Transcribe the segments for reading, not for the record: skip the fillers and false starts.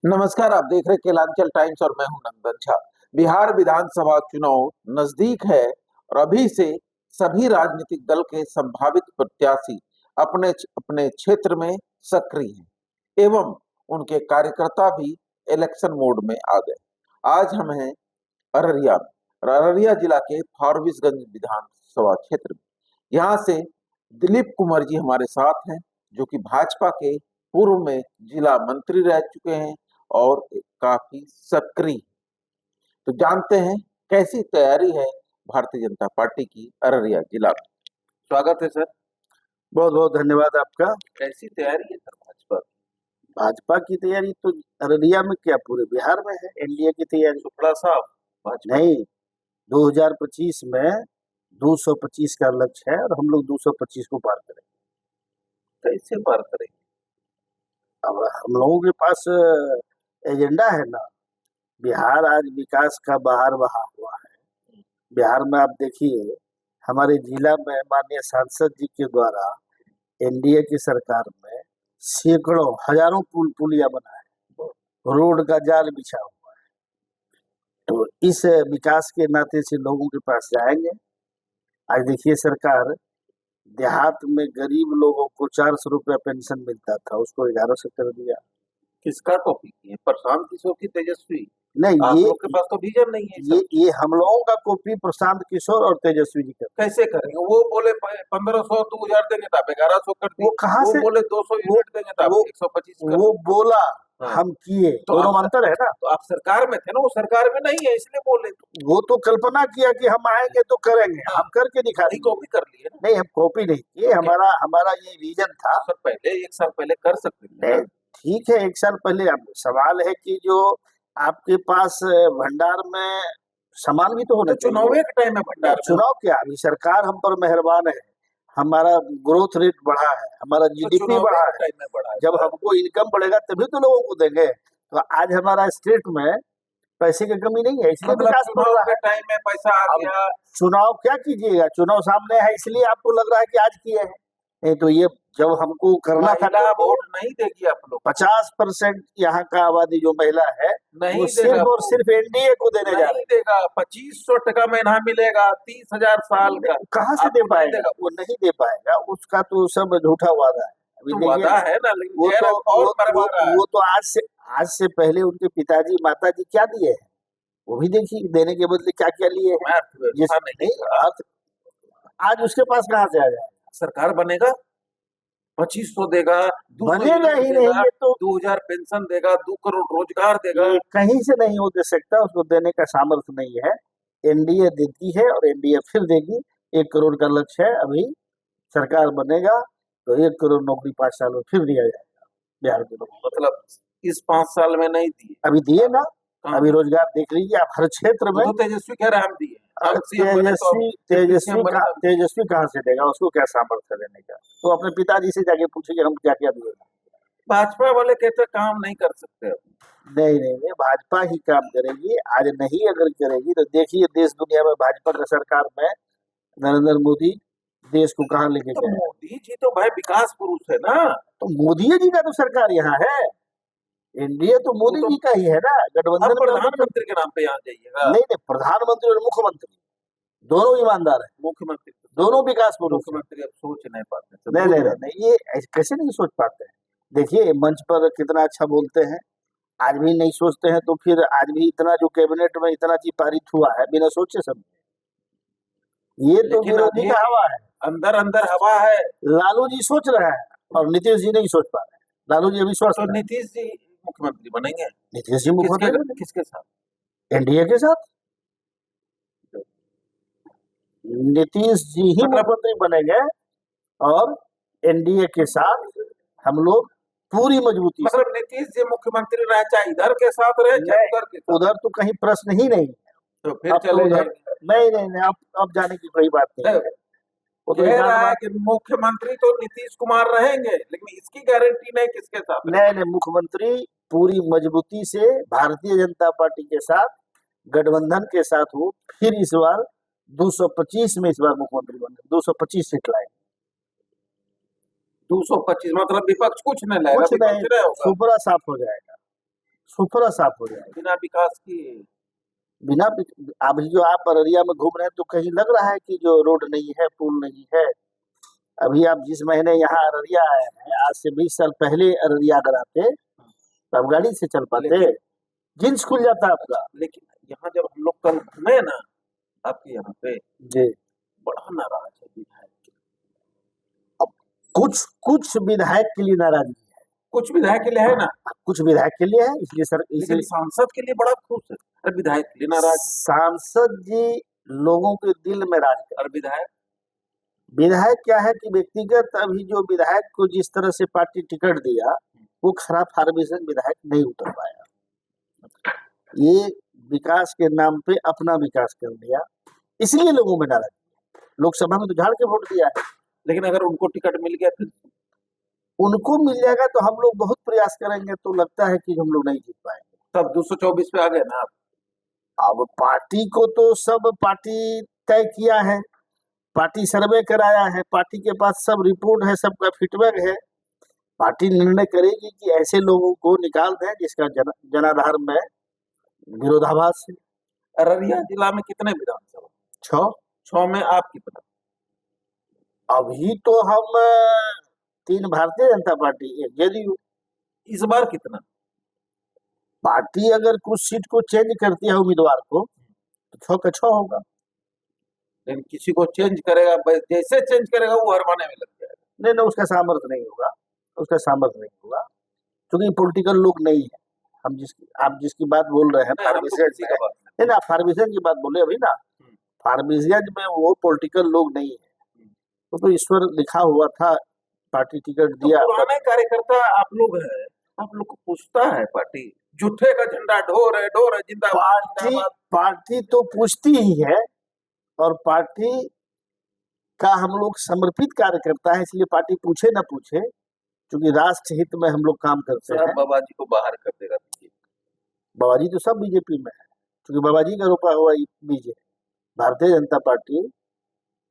नमस्कार। आप देख रहे केलांचल टाइम्स और मैं हूं नंदन झा। बिहार विधानसभा चुनाव नजदीक है और अभी से सभी राजनीतिक दल के संभावित प्रत्याशी अपने अपने क्षेत्र में सक्रिय हैं एवं उनके कार्यकर्ता भी इलेक्शन मोड में आ गए। आज हम हैं अररिया में और अररिया जिला के फारबिसगंज विधानसभा क्षेत्र में। यहाँ से दिलीप कुमार जी हमारे साथ हैं, जो कि भाजपा के पूर्व में जिला मंत्री रह चुके हैं और काफी सक्रिय। तो जानते हैं कैसी तैयारी है भारतीय जनता पार्टी की अररिया जिला में। स्वागत है सर। बहुत बहुत धन्यवाद आपका। कैसी तैयारी है सर भाजपा की? भाजपा की तैयारी तो अररिया में क्या पूरे बिहार में है। एनडीए की तैयारी शुक्ला साहब, भाजपा नहीं, 2025 में 225 का लक्ष्य है और हम लोग 225 को पार करेंगे। कैसे पार करेंगे? अब हम लोगों के पास एजेंडा है ना। बिहार आज विकास का बहार बहा हुआ है। बिहार में आप देखिए, हमारे जिला में माननीय सांसद जी के द्वारा एनडीए की सरकार में सैकड़ों हजारों पुलिया बना है, रोड का जाल बिछा हुआ है। तो इस विकास के नाते से लोगों के पास जाएंगे। आज देखिए, सरकार देहात में गरीब लोगों को 400 रुपया पेंशन मिलता था, उसको 1100 कर दिया। किसका कॉपी की है? प्रशांत किशोर की तेजस्वी? नहीं, आप लोग के पास तो विजन नहीं है। ये हम लोगों का कॉपी प्रशांत किशोर और तेजस्वी जी का। कैसे करेंगे? वो बोले 1500 2000 देंगे तो आप 1100 कर दिए। वो कहाँ से? बोले 200 यूनिट देंगे तो आप 125 कर। वो बोला, हाँ। हम किए, तो दोनों में अंतर है ना। तो आप सरकार में थे ना, वो सरकार में नहीं है इसलिए बोले। वो तो कल्पना किया कि हम आएंगे तो करेंगे। हाँ। हम करके दिखा नहीं, कॉपी कर लिए ना। नहीं, हम कॉपी नहीं किए। हमारा ये विजन था। सर पहले 1 साल पहले कर सकते थे। ठीक है, 1 साल पहले। अब सवाल है कि जो आपके पास भंडार में सामान भी तो होना चाहिए। चुनाव के टाइम में भंडार, चुनाव क्या, अभी सरकार हम पर मेहरबान है। हमारा ग्रोथ रेट बढ़ा है, हमारा जीडीपी बढ़ा है। जब हमको इनकम बढ़ेगा तभी तो लोगों को देंगे। तो आज हमारा स्टेट में पैसे की कमी नहीं है, इसलिए विकास बढ़ रहा है। टाइम में पैसा आ गया। चुनाव क्या कीजिएगा, चुनाव सामने है इसलिए आपको लग रहा है कि आज किए हैं। नहीं तो ये जब हमको करना था तो वोट नहीं देगी आप लोग। 50% यहाँ का आबादी जो महिला है नहीं, वो सिर्फ और सिर्फ एनडीए को देने जा रही है। देगा। 2500 टका महीना मिलेगा, 30,000 साल का। कहाँ से दे पाएगा? वो नहीं दे पाएगा। उसका तो सब झूठा वादा है। तो वादा है ना, वो तो आज से पहले उनके पिताजी माताजी क्या दिए हैं वो भी देखिए, देने के बदले क्या क्या लिए हैं। आज उसके पास कहाँ से आ जाएगा? सरकार बनेगा, 2500 देगा, बनेगा ही नहीं। ये तो 2000 पेंशन देगा, 2 करोड़ रोजगार देगा। कहीं से नहीं वो दे सकता, उसको देने का सामर्थ्य नहीं है। एनडीए देती है और एनडीए फिर देगी। 1 करोड़ का लक्ष्य है। अभी सरकार बनेगा तो 1 करोड़ नौकरी 5 साल में फिर दिया जाएगा बिहार के लोगों को। मतलब इस 5 साल में नहीं दिए, अभी दिए ना। अभी रोजगार देख लीजिए आप, हर क्षेत्र में। तो तेजस्वी कह रहा है हम दिए। तेजस्वी कहाँ से देगा? उसको क्या सामर्थ्य देने का? तो अपने पिताजी से जाके पूछिए हम क्या क्या दिए। भाजपा वाले कहते काम नहीं कर सकते। नहीं, भाजपा ही काम करेगी। आज नहीं अगर करेगी तो देखिए, देश दुनिया में भाजपा का सरकार में नरेंद्र मोदी देश को कहाँ लेके गए। मोदी जी तो भाई विकास पुरुष है ना। तो मोदी जी का तो सरकार यहाँ है। एनडीए तो मोदी जी का ही है ना। गठबंधन प्रधानमंत्री के नाम पे यहाँ जाइएगा। नहीं, प्रधानमंत्री और मुख्यमंत्री दोनों ईमानदार है। मुख्यमंत्री दोनों विकास पुरुष। मुख्यमंत्री अब सोच नहीं पाते। नहीं, ये कैसे नहीं सोच पाते हैं? देखिए, मंच पर कितना अच्छा बोलते हैं। आज भी नहीं सोचते हैं तो फिर आज भी इतना जो कैबिनेट में इतना चीज पारित हुआ है बिना सोचे समझे। ये तो विरोधी का हवा है। अंदर अंदर हवा है। लालू जी सोच रहे हैं और नीतीश जी नहीं सोच पा रहे। लालू जी अविश्वास। तो नीतीश जी मुख्यमंत्री बनेंगे। नीतीश जी मुख्यमंत्री किसके साथ? एनडीए के साथ। नीतीश जी ही मुख्यमंत्री बनेंगे और एनडीए के साथ हम लोग पूरी मजबूती। मतलब नीतीश जी मुख्यमंत्री रहे, चाहे इधर के साथ रहे चाहे उधर के साथ। उधर तो कहीं प्रश्न ही नहीं। तो फिर चले जाएंगे। नहीं, अब जाने की कोई बात नहीं है। वो तो कह रहा है कि मुख्यमंत्री तो नीतीश कुमार रहेंगे, लेकिन इसकी गारंटी नहीं किसके साथ। नहीं, मुख्यमंत्री पूरी मजबूती से भारतीय जनता पार्टी के साथ गठबंधन के साथ हो। फिर इस बार 225 में इस बार मुख्यमंत्री बने, 225 सीट लाएंगे। 225 मतलब विपक्ष कुछ नहीं लाएगा। सुपरा साफ हो जाएगा। सुपरा साफ हो जाएगा। बिना विकास की बिना अभी जो आप अररिया में घूम रहे हैं तो कहीं लग रहा है कि जो रोड नहीं है, पुल नहीं है। अभी आप जिस महीने यहाँ अररिया आए हैं, आज से 20 साल पहले अररिया अगर आते तो आप गाड़ी से चल पाते, जींस खुल जाता आपका। लेकिन यहाँ जब हम लोग कल घूमे ना आपके यहाँ पे, जी, बड़ा नाराज है विधायक। अब कुछ कुछ विधायक के लिए नाराजगी है, कुछ विधायक के लिए है ना, कुछ विधायक के लिए है, इसलिए सर लेकिन सांसद के लिए बड़ा खुश है। अरे विधायक के लिए नाराज है। सांसद जी लोगों के दिल में राज कर। और विधायक विधायक क्या है कि व्यक्तिगत अभी जो विधायक को जिस तरह से पार्टी टिकट दिया, वो खराब फार्मेशन विधायक नहीं उतर पाया। ये विकास के नाम पे अपना विकास कर लिया, इसलिए लोगों में नाराजगी। लोकसभा में तो झाड़ के वोट दिया है, लेकिन अगर उनको टिकट मिल गया फिर उनको मिल जाएगा तो हम लोग बहुत प्रयास करेंगे, तो लगता है कि हम लोग नहीं जीत पाएंगे। तब 224 पे आ गए ना आप। अब पार्टी को तो सब पार्टी तय किया है, पार्टी सर्वे कराया है, पार्टी के पास सब रिपोर्ट है, सबका फीडबैक है। पार्टी निर्णय करेगी कि ऐसे लोगों को निकाल दें जिसका जनाधार में विरोधाभास है। अररिया जिला में कितने विधानसभा? 6। 6 में आप कितना? अभी तो हम 3 भारतीय जनता पार्टी, 1 जदयू। इस बार कितना? पार्टी अगर कुछ सीट को चेंज करती है उम्मीदवार को तो 6 का 6 होगा। लेकिन किसी को चेंज करेगा, जैसे चेंज करेगा वो हरमाने में लग जाएगा। नहीं नहीं, उसका सामर्थ्य नहीं होगा, उसका सामर्थ्य नहीं होगा, क्योंकि पॉलिटिकल लोग नहीं है। हम आप जिसकी बात बोल रहे हैं फार्मेसियन में, नहीं ना, फार्मेसियन की बात बोले अभी ना, फार्मेसियन में वो पॉलिटिकल लोग नहीं है। तो ईश्वर लिखा हुआ था, पार्टी टिकट दिया। पुराने कार्यकर्ता आप लोग हैं, आप लोग को पूछता है पार्टी, झूठे का झंडा ढो रहे जिंदाबाद। पार्टी तो पूछती ही है, और पार्टी का हम लोग समर्पित कार्यकर्ता है, इसलिए पार्टी पूछे ना पूछे, क्योंकि राष्ट्र हित में हम लोग काम करते हैं। बाबा जी को बाहर कर देगा बीजेपी। बाबा जी तो सब बीजेपी में है, क्योंकि बाबा जी का रोपा हुआ बीजेपी। भारतीय जनता पार्टी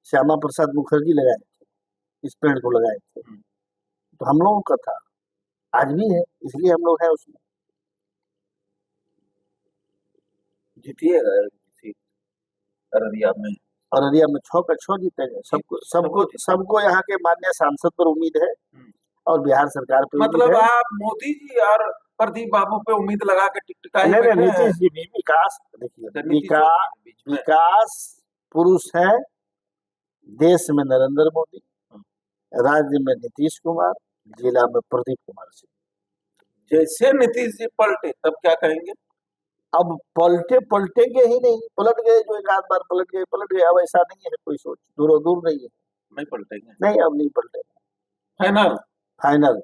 श्यामा प्रसाद मुखर्जी लगाए थे, इस पेड़ को लगाए थे, तो हम लोगों का था, आज भी है, इसलिए हम लोग हैं उसमें। जीतिएगा अररिया में। अररिया में 6 का 6 जीतेंगे। सबको यहाँ के माननीय सांसद पर उम्मीद है और बिहार सरकार पे मतलब आप मोदी जी और प्रदीप बाबू पे उम्मीद लगा के टिकटिकाई बैठे हैं। नीतीश जी भी विकास, देखिए विकास पुरुष है। देश में नरेंद्र मोदी, राज्य में नीतीश कुमार, जिला में प्रदीप कुमार सिंह। जैसे नीतीश जी पलटे तब क्या कहेंगे? अब पलटेंगे ही नहीं, पलट गए जो एक आध बार पलट गए। अब ऐसा नहीं है, कोई सोच दूर नहीं है, नहीं पलटेंगे। नहीं, अब नहीं पलटेंगे। फाइनल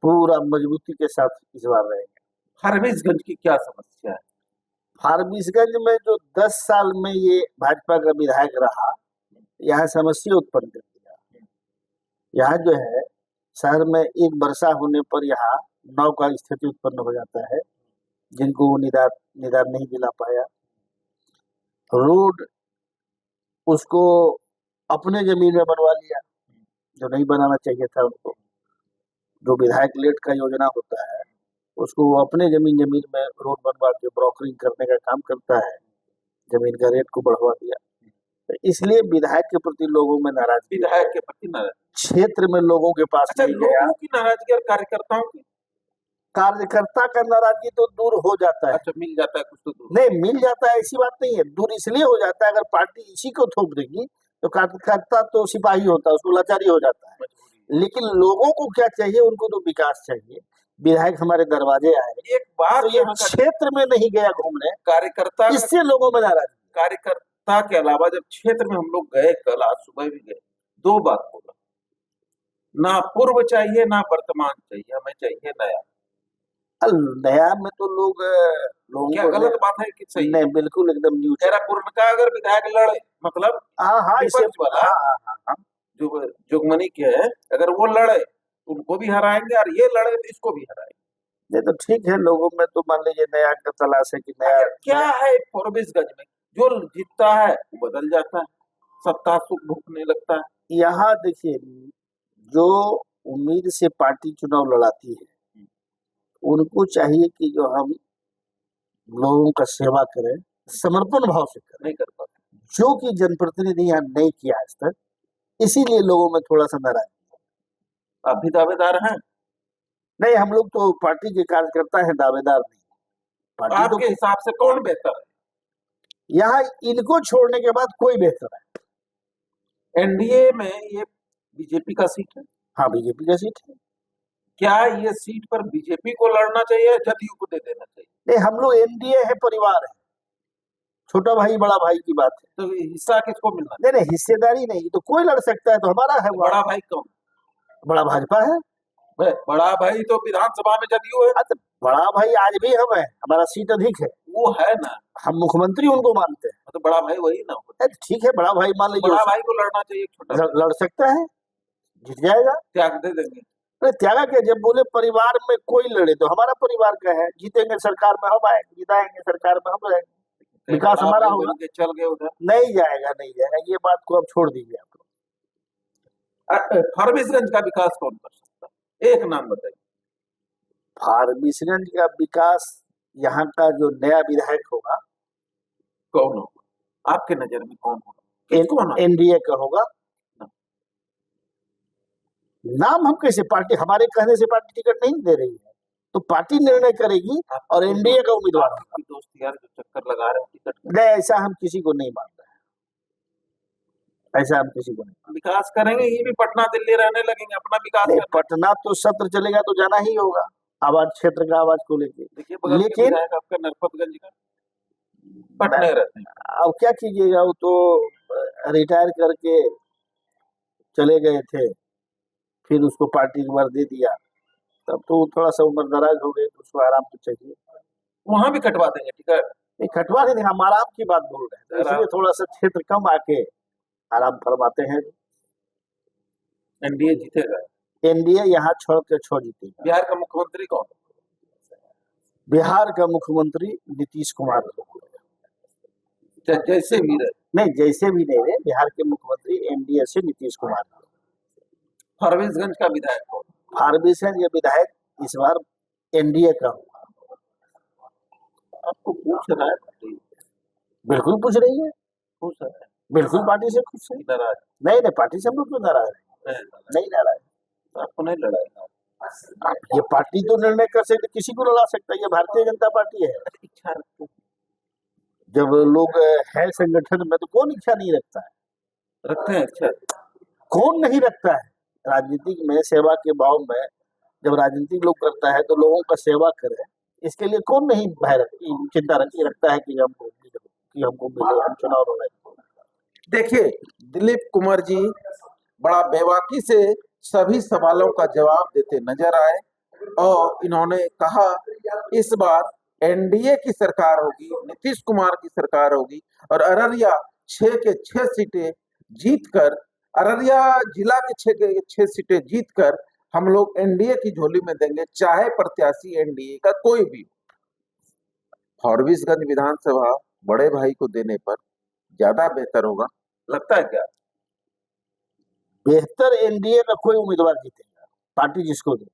पूरा मजबूती के साथ इस बार रहेंगे। फारबिसगंज की क्या समस्या है? फारबिसगंज में जो 10 साल में ये भाजपा का विधायक रहा, यहाँ समस्या उत्पन्न कर दिया। यहाँ जो है शहर में एक वर्षा होने पर यहाँ नाव का स्थिति उत्पन्न हो जाता है, जिनको वो निदान नहीं दिला पाया। रोड उसको अपने जमीन में बनवा लिया, जो नहीं बनाना चाहिए था उनको। जो विधायक लेट का योजना होता है उसको वो अपने जमीन में रोड बनवा के ब्रोकरिंग करने का काम करता है, जमीन का रेट को बढ़वा दिया। तो इसलिए विधायक के प्रति लोगों में नाराजगी, विधायक के प्रति नाराजगी क्षेत्र में लोगों के पास नहीं गया। लोगों की नाराजगी और कार्यकर्ता का नाराजगी तो दूर हो जाता है। अच्छा, मिल जाता है कुछ तो दूर नहीं मिल जाता है, ऐसी बात नहीं है। दूर इसलिए हो जाता है, अगर पार्टी इसी को थोप देगी तो कार्यकर्ता तो सिपाही होता है, उसको लाचारी हो जाता है। लेकिन लोगों को क्या चाहिए? उनको तो विकास चाहिए। विधायक हमारे दरवाजे आए, एक बात तो ये क्षेत्र में नहीं गया घूमने, कार्यकर्ता, इससे लोगों में नाराजगी। कार्यकर्ता के अलावा जब क्षेत्र में हम लोग गए, कल आज सुबह भी गए, 2 बात बोला, ना पूर्व चाहिए ना वर्तमान चाहिए, हमें चाहिए नया। नया में तो लोगों क्या गलत बात है कि सही? नहीं, बिल्कुल एकदम न्यू। तेरा पूर्ण का अगर विधायक लड़े, मतलब जो जोगमनी के है, अगर वो लड़े उनको भी हराएंगे और ये लड़े तो इसको भी हराएंगे। ये तो ठीक है, लोगों में तो मान लीजिए नया का तलाश है कि नया क्या है। फारबिसगंज में जो जीतता है वो बदल जाता है, सत्ता सुख भूखने लगता है। यहाँ देखिए, जो उम्मीद से पार्टी चुनाव लड़ाती है उनको चाहिए कि जो हम लोगों का सेवा करें, समर्पण भाव से करें, नहीं कर पाते। जो कि जनप्रतिनिधि यहाँ नहीं किया आज तक, इसीलिए लोगों में थोड़ा सा नाराजगी है। आप भी दावेदार हैं? नहीं, हम लोग तो पार्टी के कार्यकर्ता हैं, दावेदार नहीं। पार्टी तो आपके हिसाब से कौन बेहतर है? यहाँ इनको छोड़ने के बाद कोई बेहतर है। एनडीए में ये बीजेपी का सीट है। हाँ, बीजेपी का सीट है। क्या ये सीट पर बीजेपी को लड़ना चाहिए या जदयू को दे देना चाहिए? नहीं, हम लोग एनडीए है, परिवार है, छोटा भाई बड़ा भाई की बात है। तो हिस्सा किसको मिलना? नहीं नहीं, हिस्सेदारी नहीं, तो कोई लड़ सकता है, तो हमारा है। बड़ा भाई कौन? बड़ा भाजपा है। बड़ा भाई तो विधानसभा में जदयू है। तो बड़ा भाई आज भी हम है, हमारा सीट अधिक है। वो है ना, हम मुख्यमंत्री उनको मानते हैं। तो बड़ा भाई वही ना हो। ठीक है, बड़ा भाई मान लीजिए, बड़ा भाई को लड़ना चाहिए, छोटा लड़ सकता है, जीत जाएगा। त्याग दे देंगे। अरे त्यागा के, जब बोले परिवार में कोई लड़े तो हमारा परिवार का है, जीतेंगे सरकार में हम आएंगे, जिताएंगे सरकार में हम रहेंगे, विकास हमारा होगा। चल गए उधर, नहीं जाएगा, नहीं जाएगा, ये बात को अब छोड़ दीजिए आप लोग। फारबिसगंज का विकास कौन कर सकता है? एक नाम बताइए। फारबिसगंज का विकास, यहाँ का जो नया विधायक होगा, कौन होगा आपके नजर में? कौन होगा? एनडीए का होगा। नाम हम कैसे, पार्टी हमारे कहने से पार्टी टिकट नहीं दे रही है, तो पार्टी निर्णय करेगी और एनडीए का उम्मीदवार होगा। दोस्त यार जो चक्कर लगा रहे हैं टिकट, नहीं, ऐसा हम किसी को नहीं मानते हैं, ऐसा हम किसी को नहीं। विकास करेंगे, ये भी पटना दिल्ली रहने लगेंगे, अपना विकास। पटना तो सत्र चलेगा तो जाना ही होगा, आवाज क्षेत्र का आवाज को लेके। देखिए, लेकिन आपका नरपतगंज का पटने रहते हैं। अब क्या कीजिएगा, वो तो रिटायर करके चले गए थे, फिर उसको पार्टी एक बार दे दिया, तब तो थोड़ा सा उम्र दराज हो गई, तो उसको आराम तो चाहिए। वहां भी कटवा देंगे टिकट? नहीं, कटवा नहीं, हम आराम की बात बोल रहे हैं, तो इसलिए थोड़ा सा क्षेत्र कम आके आराम फरमाते हैं। एनडीए जीतेगा? एनडीए यहाँ 6 के 6 जीतेगा। बिहार का मुख्यमंत्री कौन? बिहार का मुख्यमंत्री नीतीश कुमार। जैसे भी रहे? नहीं, जैसे भी नहीं रहे, बिहार के मुख्यमंत्री एनडीए से नीतीश कुमार। फारबिसगंज का विधायक कौन? फारबिसगंज का विधायक इस बार एनडीए का होगा। आपको पूछ रहा है? बिल्कुल पूछ रही है, पूछ रहा है, बिल्कुल पार्टी से खुश है। नाराज? नहीं नहीं, पार्टी से हम लोग क्यों नाराज है? नहीं नाराज। आपको नहीं लड़ाएगा? ये पार्टी तो निर्णय कर सकते, किसी को लड़ा सकता है, ये भारतीय जनता पार्टी है। इच्छा रखते हैं? जब लोग है संगठन में तो कौन इच्छा नहीं रखता है? रखते हैं इच्छा। कौन नहीं रखता है? राजनीतिक में सेवा के भाव में जब राजनीतिक लोग करता है तो लोगों का सेवा करे, इसके लिए कौन नहीं भय चिंता रखता है कि हमको मिले, हम चुनाव लड़े। देखिए, दिलीप कुमार जी बड़ा बेबाकी से सभी सवालों का जवाब देते नजर आए और इन्होंने कहा इस बार एनडीए की सरकार होगी, नीतीश कुमार की सरकार होगी और अररिया 6 के 6 सीटें जीतकर, अररिया जिला के 6 के 6 सीटें जीतकर हम लोग एनडीए की झोली में देंगे, चाहे प्रत्याशी एनडीए का कोई भी हो। फारबिसगंज विधानसभा बड़े भाई को देने पर ज्यादा बेहतर होगा, लगता है क्या? बेहतर एनडीए का कोई उम्मीदवार जीतेगा, पार्टी जिसको दे,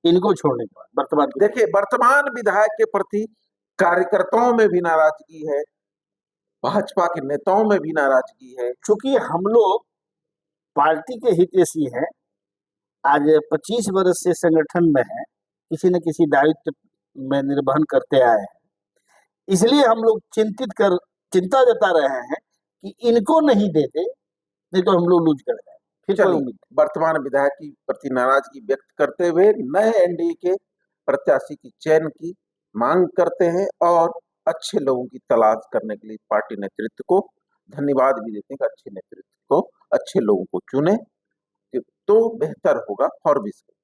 इनको छोड़ने के बाद। वर्तमान देखिए, वर्तमान विधायक के प्रति कार्यकर्ताओं में भी नाराजगी है, भाजपा के नेताओं में भी नाराजगी है। क्योंकि हम लोग पार्टी के हितैषी हैं, आज 25 वर्ष से संगठन में है, किसी न किसी दायित्व में निर्वहन करते आए हैं, इसलिए हम लोग चिंता जता रहे हैं कि इनको नहीं देते, नहीं तो हम लोग लूज कर जाए। फिर वर्तमान विधायक की प्रति नाराजगी व्यक्त करते हुए नए एनडीए के प्रत्याशी की चयन की मांग करते हैं और अच्छे लोगों की तलाश करने के लिए पार्टी नेतृत्व को धन्यवाद भी देते हैं कि अच्छे नेतृत्व को, अच्छे लोगों को चुने तो बेहतर होगा फारबिसगंज।